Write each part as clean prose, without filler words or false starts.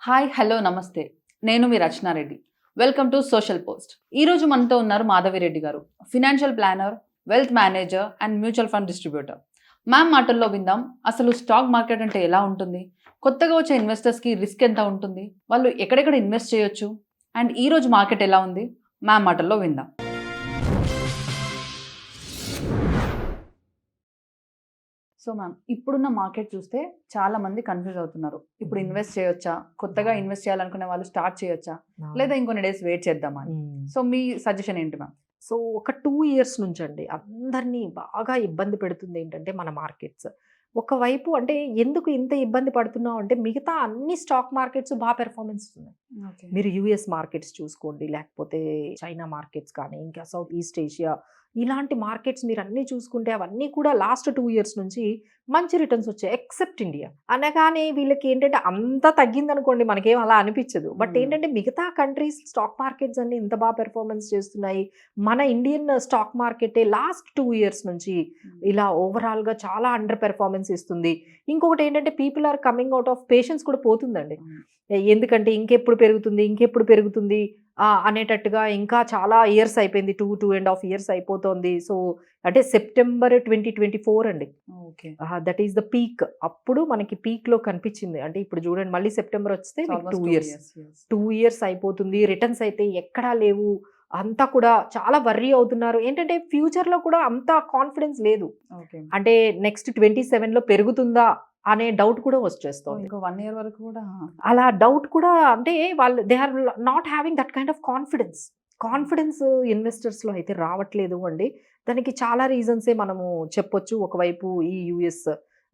Hi hello నమస్తే నేను మీ Rachana Reddy. Welcome to social post. ఈరోజు మనతో ఉన్నారు Madhavi Reddy garu, financial planner, wealth manager and mutual fund distributor. Ma'am మాటల్లో విందాం, అసలు స్టాక్ మార్కెట్ అంటే ఎలా ఉంటుంది, కొత్తగా వచ్చే ఇన్వెస్టర్స్కి రిస్క్ ఎంత ఉంటుంది, వాళ్ళు ఎక్కడెక్కడ ఇన్వెస్ట్ చేయొచ్చు, అండ్ ఈరోజు మార్కెట్ ఎలా ఉంది, మ్యామ్ మాటల్లో విందాం. సో మ్యామ్, ఇప్పుడున్న మార్కెట్ చూస్తే చాలా మంది కన్ఫ్యూజ్ అవుతున్నారు. ఇప్పుడు ఇన్వెస్ట్ చేయొచ్చా, కొత్తగా ఇన్వెస్ట్ చేయాలనుకునే వాళ్ళు స్టార్ట్ చేయొచ్చా, లేదా ఇంకొన్ని డేస్ వెయిట్ చేద్దామా అని. సో మీ సజెషన్ ఏంటి మ్యామ్? సో ఒక 2 ఇయర్స్ నుంచి అండి అందరినీ బాగా ఇబ్బంది పెడుతుంది ఏంటంటే మన మార్కెట్స్. ఒకవైపు అంటే ఎందుకు ఇంత ఇబ్బంది పడుతున్నాం అంటే మిగతా అన్ని స్టాక్ మార్కెట్స్ బాగా పెర్ఫార్మెన్స్ ఉన్నాయి. మీరు యూఎస్ మార్కెట్స్ చూసుకోండి, లేకపోతే చైనా మార్కెట్స్ కానీ, ఇంకా సౌత్ ఈస్ట్ ఏషియా ఇలాంటి మార్కెట్స్ మీరు అన్నీ చూసుకుంటే అవన్నీ కూడా లాస్ట్ 2 ఇయర్స్ నుంచి మంచి రిటర్న్స్ వచ్చాయి. ఎక్సెప్ట్ ఇండియా అనగానే వీళ్ళకి ఏంటంటే అంత తగ్గిందనుకోండి మనకేం అలా అనిపించదు. బట్ ఏంటంటే మిగతా కంట్రీస్ స్టాక్ మార్కెట్స్ అన్ని ఇంత బాగా పెర్ఫార్మెన్స్ చేస్తున్నాయి. మన ఇండియన్ స్టాక్ మార్కెటే లాస్ట్ 2 ఇయర్స్ నుంచి ఇలా ఓవరాల్గా చాలా అండర్ పెర్ఫార్మెన్స్ ఇస్తుంది. ఇంకొకటి ఏంటంటే people are coming out of patience కూడా పోతుందండి. ఎందుకంటే ఇంకెప్పుడు పెరుగుతుంది అనేటట్టుగా ఇంకా చాలా ఇయర్స్ అయిపోయింది. 2.5 ఇయర్స్ అయిపోతుంది. సో అంటే సెప్టెంబర్ 2024 అండి. Okay, that is the peak. అప్పుడు మనకి పీక్ లో కనిపించింది. అంటే ఇప్పుడు చూడండి, మళ్ళీ సెప్టెంబర్ వస్తే 2 ఇయర్స్ అయిపోతుంది. రిటర్న్స్ అయితే ఎక్కడా లేవు. అంతా కూడా చాలా వర్రీ అవుతున్నారు. ఏంటంటే ఫ్యూచర్ లో కూడా అంత కాన్ఫిడెన్స్ లేదు. అంటే నెక్స్ట్ 27 లో పెరుగుతుందా అనే డౌట్ కూడా వచ్చేస్తుంది. ఇంకో 1 ఇయర్ వరకు కూడా అలా డౌట్ కూడా, అంటే వాళ్ళు they are not having that kind of confidence ఇన్వెస్టర్స్లో అయితే రావట్లేదు అండి. దానికి చాలా రీజన్సే మనము చెప్పొచ్చు. ఒకవైపు ఈ యుఎస్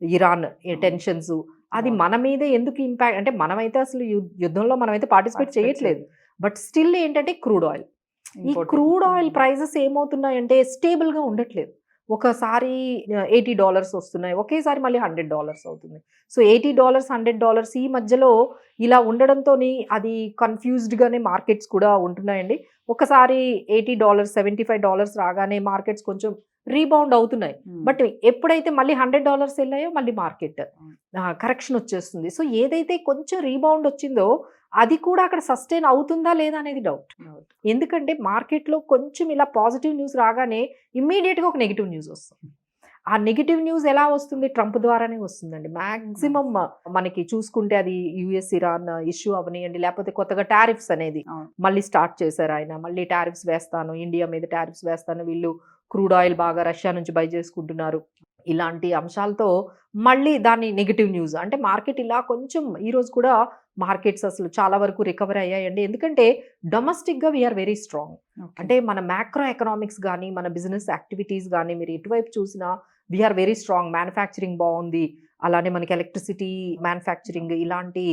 ఇరాన్ టెన్షన్స్, అది మన మీదే ఎందుకు ఇంపాక్ట్ అంటే మనమైతే అసలు యుద్ధంలో మనమైతే పార్టిసిపేట్ చేయట్లేదు. బట్ స్టిల్ ఏంటంటే క్రూడ్ ఆయిల్, ఈ క్రూడ్ ఆయిల్ ప్రైజెస్ ఏమవుతున్నాయంటే స్టేబుల్గా ఉండట్లేదు. ఒకసారి $80 వస్తున్నాయి, ఒకేసారి మళ్ళీ $100 అవుతుంది. సో $80 $100 ఈ మధ్యలో ఇలా ఉండడంతో అది కన్ఫ్యూజ్డ్గానే మార్కెట్స్ కూడా ఉంటున్నాయండి. ఒకసారి $80 $75 రాగానే మార్కెట్స్ కొంచెం రీబౌండ్ అవుతున్నాయి. బట్ ఎప్పుడైతే మళ్ళీ $100 వెళ్ళాయో మళ్ళీ మార్కెట్ కరెక్షన్ వచ్చేస్తుంది. సో ఏదైతే కొంచెం రీబౌండ్ వచ్చిందో అది కూడా అక్కడ సస్టైన్ అవుతుందా లేదా అనేది డౌట్. ఎందుకంటే మార్కెట్లో కొంచెం ఇలా పాజిటివ్ న్యూస్ రాగానే ఇమ్మీడియట్గా ఒక నెగిటివ్ న్యూస్ వస్తుంది. ఆ నెగిటివ్ న్యూస్ ఎలా వస్తుంది? ట్రంప్ ద్వారానే వస్తుందండి మ్యాక్సిమం. మనకి చూసుకుంటే అది యుఎస్ ఇరాన్ ఇష్యూ అవనియండి, లేకపోతే కొత్తగా టారిఫ్స్ అనేది మళ్ళీ స్టార్ట్ చేశారు ఆయన. మళ్ళీ టారిఫ్స్ వేస్తాను, ఇండియా మీద టారిఫ్స్ వేస్తాను, వీళ్ళు క్రూడ్ ఆయిల్ బాగా రష్యా నుంచి బై చేసుకుంటున్నారు, ఇలాంటి అంశాలతో మళ్ళీ దాన్ని నెగిటివ్ న్యూస్. అంటే మార్కెట్ ఇలా కొంచెం ఈరోజు కూడా మార్కెట్స్ అసలు చాలా వరకు రికవర్ అయ్యాయండి. ఎందుకంటే డొమెస్టిక్గా వీఆర్ వెరీ స్ట్రాంగ్. అంటే మన మ్యాక్రో ఎకనామిక్స్ కానీ, మన బిజినెస్ యాక్టివిటీస్ కానీ మీరు ఎటువైపు చూసినా వీఆర్ వెరీ స్ట్రాంగ్. మ్యానుఫ్యాక్చరింగ్ బాగుంది, అలానే మనకి ఎలక్ట్రిసిటీ మ్యానుఫ్యాక్చరింగ్ ఇలాంటి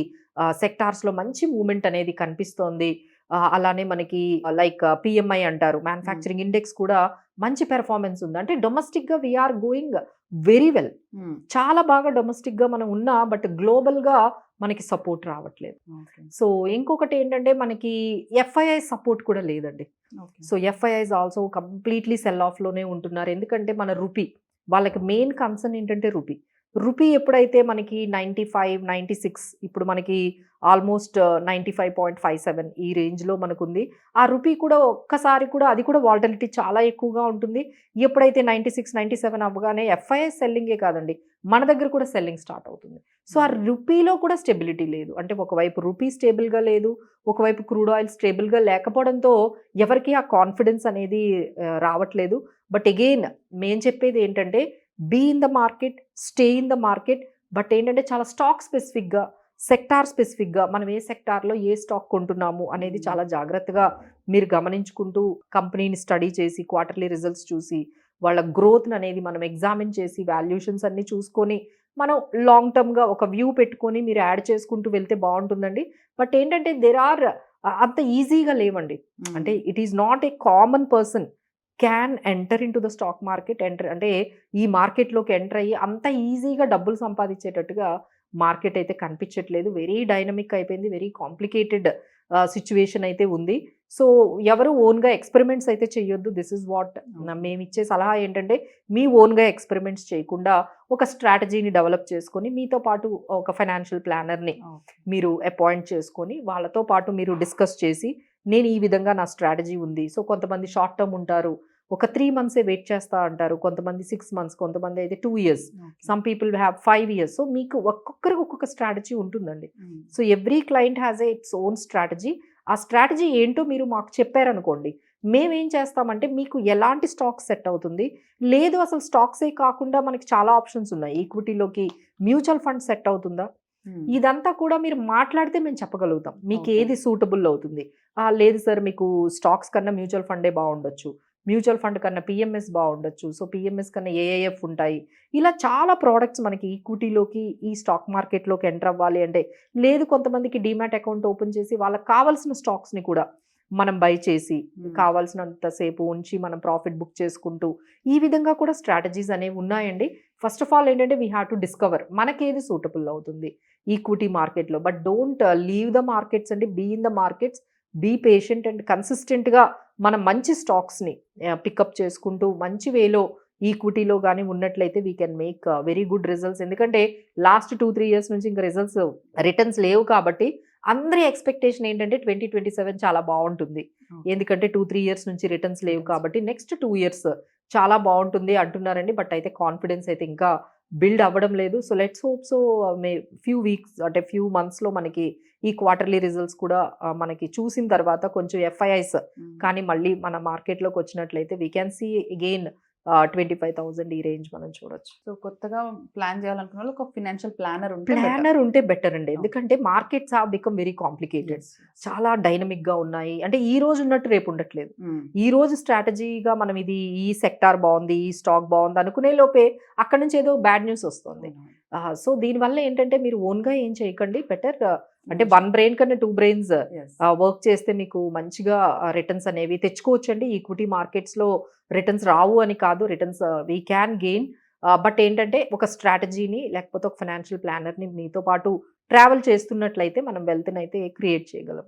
సెక్టార్స్లో మంచి మూమెంట్ అనేది కనిపిస్తోంది. అలానే మనకి లైక్ పిఎంఐ అంటారు, మ్యానుఫ్యాక్చరింగ్ ఇండెక్స్ కూడా మంచి పెర్ఫార్మెన్స్ ఉంది. అంటే డొమెస్టిక్గా వీఆర్ గోయింగ్ వెరీ వెల్. చాలా బాగా డొమెస్టిక్గా మనం ఉన్నా, బట్ గ్లోబల్గా మనకి సపోర్ట్ రావట్లేదు. సో ఇంకొకటి ఏంటంటే మనకి ఎఫ్ఐఐ సపోర్ట్ కూడా లేదండి. So FIIs also completely sell ఆఫ్లోనే ఉంటున్నారు. ఎందుకంటే మన రూపీ, వాళ్ళకి మెయిన్ కన్సర్న్ ఏంటంటే రూపీ ఎప్పుడైతే మనకి 95 96, ఇప్పుడు మనకి ఆల్మోస్ట్ 95.57 ఈ రేంజ్లో మనకుంది. ఆ రూపీ కూడా ఒక్కసారి కూడా అది కూడా వాలటిలిటీ చాలా ఎక్కువగా ఉంటుంది. ఎప్పుడైతే 96 97 అవ్వగానే ఎఫ్ఐఐ సెల్లింగే కాదండి, మన దగ్గర కూడా సెల్లింగ్ స్టార్ట్ అవుతుంది. సో ఆ రూపీలో కూడా స్టెబిలిటీ లేదు. అంటే ఒకవైపు రూపీ స్టేబుల్గా లేదు, ఒకవైపు క్రూడ్ ఆయిల్ స్టేబుల్గా లేకపోవడంతో ఎవరికి ఆ కాన్ఫిడెన్స్ అనేది రావట్లేదు. బట్ అగైన్ మేము చెప్పేది ఏంటంటే be in the market, stay in the market. But ఏంటంటే చాలా స్టాక్ స్పెసిఫిక్గా, సెక్టార్ స్పెసిఫిక్గా మనం ఏ సెక్టార్లో ఏ స్టాక్ కొంటున్నాము అనేది చాలా జాగ్రత్తగా మీరు గమనించుకుంటూ కంపెనీని స్టడీ చేసి, క్వార్టర్లీ రిజల్ట్స్ చూసి, వాళ్ళ గ్రోత్ని అనేది మనం ఎగ్జామిన్ చేసి, వాల్యుయేషన్స్ అన్నీ చూసుకొని మనం లాంగ్ టర్మ్గా ఒక వ్యూ పెట్టుకొని మీరు యాడ్ చేసుకుంటూ వెళ్తే బాగుంటుందండి. బట్ ఏంటంటే దేర్ ఆర్ అంత ఈజీగా లేవండి. అంటే it is not a common person can enter in to the stock market. అంటే ఈ మార్కెట్లోకి ఎంటర్ అయ్యి అంత ఈజీగా డబ్బులు సంపాదించేటట్టుగా మార్కెట్ అయితే కనిపించట్లేదు. వెరీ డైనమిక్ అయిపోయింది, వెరీ కాంప్లికేటెడ్ సిచ్యువేషన్ అయితే ఉంది. సో ఎవరు ఓన్గా ఎక్స్పెరిమెంట్స్ అయితే చేయొద్దు. దిస్ ఇస్ వాట్ మేము ఇచ్చే సలహా ఏంటంటే, మీ ఓన్గా ఎక్స్పెరిమెంట్స్ చేయకుండా ఒక స్ట్రాటజీని డెవలప్ చేసుకొని, మీతో పాటు ఒక ఫైనాన్షియల్ ప్లానర్ని మీరు అపాయింట్ చేసుకొని, వాళ్ళతో పాటు మీరు డిస్కస్ చేసి, నేను ఈ విధంగా నా స్ట్రాటజీ ఉంది. సో కొంతమంది షార్ట్ టర్మ్ ఉంటారు, ఒక 3 మంత్సే వెయిట్ చేస్తా అంటారు, కొంతమంది 6 మంత్స్, కొంతమంది అయితే 2 years, some people have 5 years. So మీకు ఒక్కొక్కరికి ఒక్కొక్క స్ట్రాటజీ ఉంటుందండి. So every client has its own strategy. ఆ స్ట్రాటజీ ఏంటో మీరు మాకు చెప్పారనుకోండి, మేమేం చేస్తామంటే మీకు ఎలాంటి స్టాక్స్ సెట్ అవుతుంది, లేదు అసలు స్టాక్సే కాకుండా మనకి చాలా ఆప్షన్స్ ఉన్నాయి, ఈక్విటీలోకి మ్యూచువల్ ఫండ్ సెట్ అవుతుందా, ఇదంతా కూడా మీరు మాట్లాడితే మేము చెప్పగలుగుతాం మీకు ఏది సూటబుల్ అవుతుంది. లేదు సార్, మీకు స్టాక్స్ కన్నా మ్యూచువల్ ఫండే బాగుండొచ్చు, మ్యూచువల్ ఫండ్ కన్నా పిఎంఎస్ బాగుండొచ్చు, సో పిఎంఎస్ కన్నా ఏఐఎఫ్ ఉంటాయి. ఇలా చాలా ప్రోడక్ట్స్ మనకి ఈక్విటీలోకి, ఈ స్టాక్ మార్కెట్లోకి ఎంటర్ అవ్వాలి అంటే, లేదు కొంతమందికి డీమ్యాట్ అకౌంట్ ఓపెన్ చేసి వాళ్ళకి కావాల్సిన స్టాక్స్ని కూడా మనం బై చేసి కావాల్సినంతసేపు ఉంచి మనం ప్రాఫిట్ బుక్ చేసుకుంటూ, ఈ విధంగా కూడా స్ట్రాటజీస్ అనేవి ఉన్నాయండి. ఫస్ట్ ఆఫ్ ఆల్ ఏంటంటే, వీ హ్యావ్ టు డిస్కవర్ మనకేది సూటబుల్ అవుతుంది ఈక్విటీ మార్కెట్లో. But don't leave the markets అండి, be in the markets, be patient and కన్సిస్టెంట్గా మనం మంచి స్టాక్స్ని పికప్ చేసుకుంటూ మంచి వేలో ఈక్విటీలో కానీ ఉన్నట్లయితే we can make very good results. ఎందుకంటే లాస్ట్ 2-3 ఇయర్స్ నుంచి ఇంకా రిటర్న్స్ లేవు కాబట్టి అందరి ఎక్స్పెక్టేషన్ ఏంటంటే 2027 చాలా బాగుంటుంది. ఎందుకంటే 2-3 ఇయర్స్ నుంచి రిటర్న్స్ లేవు కాబట్టి నెక్స్ట్ 2 ఇయర్స్ చాలా బాగుంటుంది అంటున్నారండి. బట్ అయితే కాన్ఫిడెన్స్ అయితే ఇంకా బిల్డ్ అవ్వడం లేదు. So let's hope so few weeks అంటే ఫ్యూ మంత్స్లో మనకి ఈ క్వార్టర్లీ రిజల్ట్స్ కూడా మనకి చూసిన తర్వాత కొంచెం ఎఫ్ఐఐస్ కానీ మళ్ళీ మన మార్కెట్లోకి వచ్చినట్లయితే వీ క్యాన్ సీ అగైన్ 25,000 ఈ రేంజ్ మనం చూడొచ్చు. సో కొత్తగా ప్లాన్ చేయాలనుకున్న వాళ్ళు ఒక ఫినాన్షియల్ ప్లానర్ ఉంటే బెటర్ అండి. ఎందుకంటే markets have become very complicated, చాలా డైనమిక్ గా ఉన్నాయి. అంటే ఈ రోజు ఉన్నట్టు రేపు ఉండట్లేదు. ఈ రోజు స్ట్రాటజీగా మనం ఇది ఈ సెక్టార్ బాగుంది, ఈ స్టాక్ బాగుంది అనుకునే లోపే అక్కడ నుంచి ఏదో బ్యాడ్ న్యూస్ వస్తుంది. సో దీనివల్ల ఏంటంటే మీరు ఓన్గా ఏం చేయకండి, బెటర్ అంటే 1 బ్రెయిన్ కన్నా 2 బ్రెయిన్స్ వర్క్ చేస్తే మీకు మంచిగా రిటర్న్స్ అనేవి తెచ్చుకోవచ్చండి. ఈక్విటీ మార్కెట్స్లో రిటర్న్స్ రావు అని కాదు, returns we can gain. But ఏంటంటే ఒక స్ట్రాటజీని లేకపోతే ఒక ఫైనాన్షియల్ ప్లానర్ని మీతో పాటు ట్రావెల్ చేస్తున్నట్లయితే మనం వెల్త్ని అయితే క్రియేట్ చేయగలం.